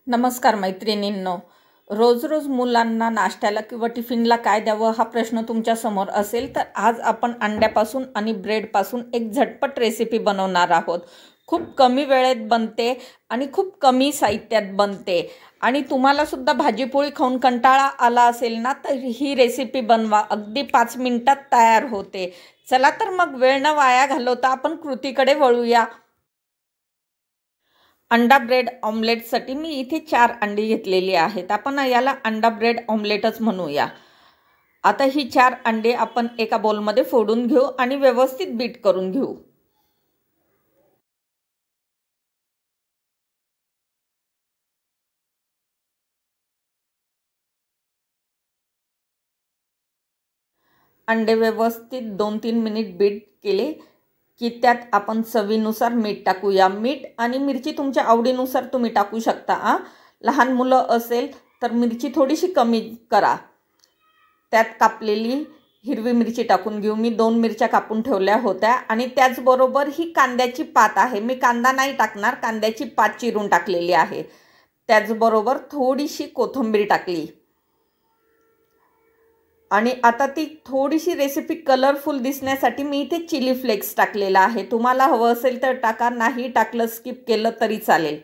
नमस्कार मैत्रिणींनो. रोज रोज मुलांना नाश्त्याला किंवा टिफिनला काय द्यावं हा प्रश्न तुमच्या समोर असेल तर आज आपण अंड्यापासून आणि ब्रेडपासून एक झटपट रेसिपी बनवणार आहोत. खूप कमी वेळेत बनते आणि खूप कमी साहित्यात बनते आणि तुम्हाला सुद्धा भाजीपोळी खाऊन कंटाळा आला असेल ना तर ही रेसिपी बनवा, अगदी 5 मिनिटात तयार होते. चला तर मग वेळ न वाया घालवता आपण कृतीकडे वळूया. अंडा ब्रेड ऑमलेटसाठी मी इथे 4 अंडी घेतलेली आहेत. आपण याला अंडा ब्रेड ऑमलेटच म्हणूया. आता ही 4 अंडे आपण एका बोलमध्ये फोडून घेऊ आणि व्यवस्थित बीट करून घेऊ. अंडे व्यवस्थित 2-3 मिनिट बीट केले की त्यात आपण चवीनुसार मीठ टाकूया. मीठ आणि मिरची तुमच्या आवडीनुसार तुम्ही टाकू शकता. लहान मुलं असेल तर मिरची थोडीशी कमी करा. त्यात कापलेली हिरवी मिरची टाकून घेऊ. मी 2 मिरच्या कापून ठेवल्या होत्या आणि त्याचबरोबर ही कांद्याची पात आहे. मी कांदा नाही टाकणार, कांद्याची पात चिरून टाकलेली आहे. त्याचबरोबर थोडीशी कोथिंबीर टाकली आणि आता ती थोडीशी रेसिपी कलरफुल दिसण्यासाठी मी इथे चिली फ्लेक्स टाकलेला आहे. तुम्हाला हवं असेल तर टाका, नाही टाकलं स्किप केलं तरी चालेल.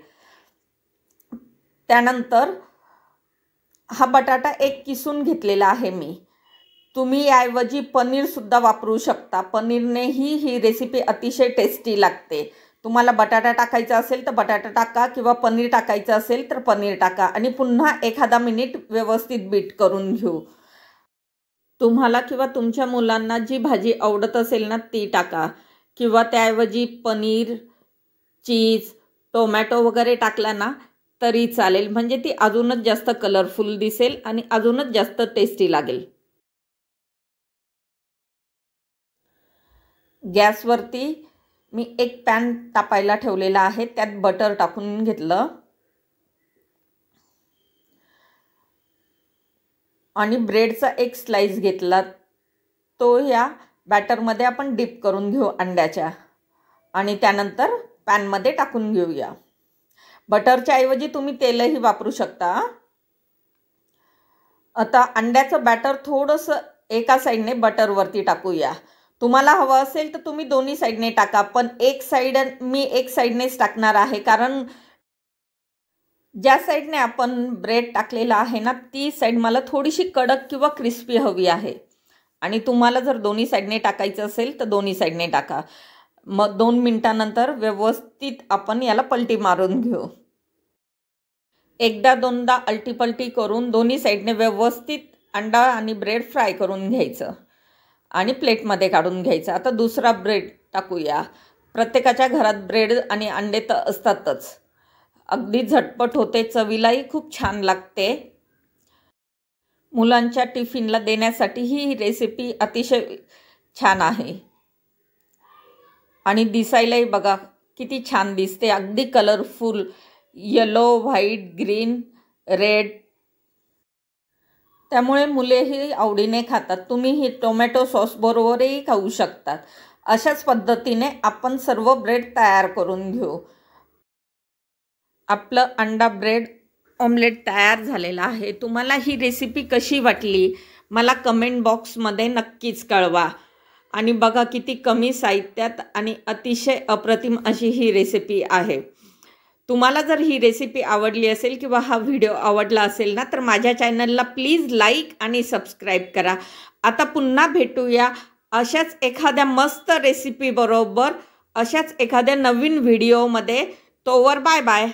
त्यानंतर हा बटाटा एक किसून घेतलेला आहे मी. तुम्ही याऐवजी पनीरसुद्धा वापरू शकता. पनीरनेही ही रेसिपी अतिशय टेस्टी लागते. तुम्हाला बटाटा टाकायचा असेल तर बटाटा टाका किंवा पनीर टाकायचं असेल तर पनीर टाका आणि पुन्हा एखादा मिनिट व्यवस्थित बीट करून घेऊ. तुम्हाला किंवा तुमच्या मुलांना जी भाजी आवडत असेल ना ती टाका किंवा त्याऐवजी पनीर, चीज, टोमॅटो वगैरे टाकला ना तरी चालेल. म्हणजे ती अजूनच जास्त कलरफुल दिसेल आणि अजूनच जास्त टेस्टी लागेल. गॅसवरती मी एक पॅन तापायला ठेवलेला आहे. त्यात बटर टाकून घेतलं आणि ब्रेडचा एक स्लाइस घेतला. तो या बॅटरमध्ये आपण डिप करून घेऊ अंड्याच्या आणि त्यानंतर पॅनमध्ये टाकून घेऊया. बटरच्या ऐवजी तुम्ही तेलही वापरू शकता. आता अंड्याचं बॅटर थोडंसं एका साईडने बटरवरती टाकूया. तुम्हाला हवं असेल तर तुम्ही दोन्ही साईडने टाका, पण मी एक साईडनेच टाकणार आहे कारण ज्या साईडने आपण ब्रेड टाकलेला आहे ना ती साईड मला थोडीशी कडक किंवा क्रिस्पी हवी आहे आणि तुम्हाला जर दोन्ही साईडने टाकायचं असेल तर दोन्ही साईडने टाका. मग 2 मिनिटांनंतर व्यवस्थित आपण याला पलटी मारून घेऊ. एकदा दोनदा अलटीपलटी करून दोन्ही साईडने व्यवस्थित अंडा आणि ब्रेड फ्राय करून घ्यायचं आणि प्लेटमध्ये काढून घ्यायचं. आता दुसरा ब्रेड टाकूया. प्रत्येकाच्या घरात ब्रेड आणि अंडे तर असतातच. अगदी झटपट होते, चवीलाही खूप छान लागते. मुलांच्या टिफिनला देण्यासाठी ही रेसिपी अतिशय छान आहे आणि दिसायलाही बघा किती छान दिसते. अगदी colourful, yellow, white, green, red. त्यामुळे मुलेही आवडीने खातात. तुम्ही ही टोमॅटो सॉसबरोबरही खाऊ शकतात. अशाच पद्धतीने आपण सर्व ब्रेड तयार करून घेऊ. आपलं अंडा ब्रेड ऑमलेट तयार झालेलं आहे. तुम्हाला ही रेसिपी कशी वाटली मला कमेंट बॉक्समध्ये नक्कीच कळवा. आणि बघा किती कमी साहित्यात आणि अतिशय अप्रतिम अशी ही रेसिपी आहे. तुम्हाला जर ही रेसिपी आवडली असेल किंवा हा व्हिडिओ आवडला असेल ना तर माझ्या चॅनलला प्लीज लाईक आणि सबस्क्राईब करा. आता पुन्हा भेटूया अशाच एखाद्या मस्त रेसिपीबरोबर, अशाच एखाद्या नवीन व्हिडिओमध्ये. तोवर बाय बाय.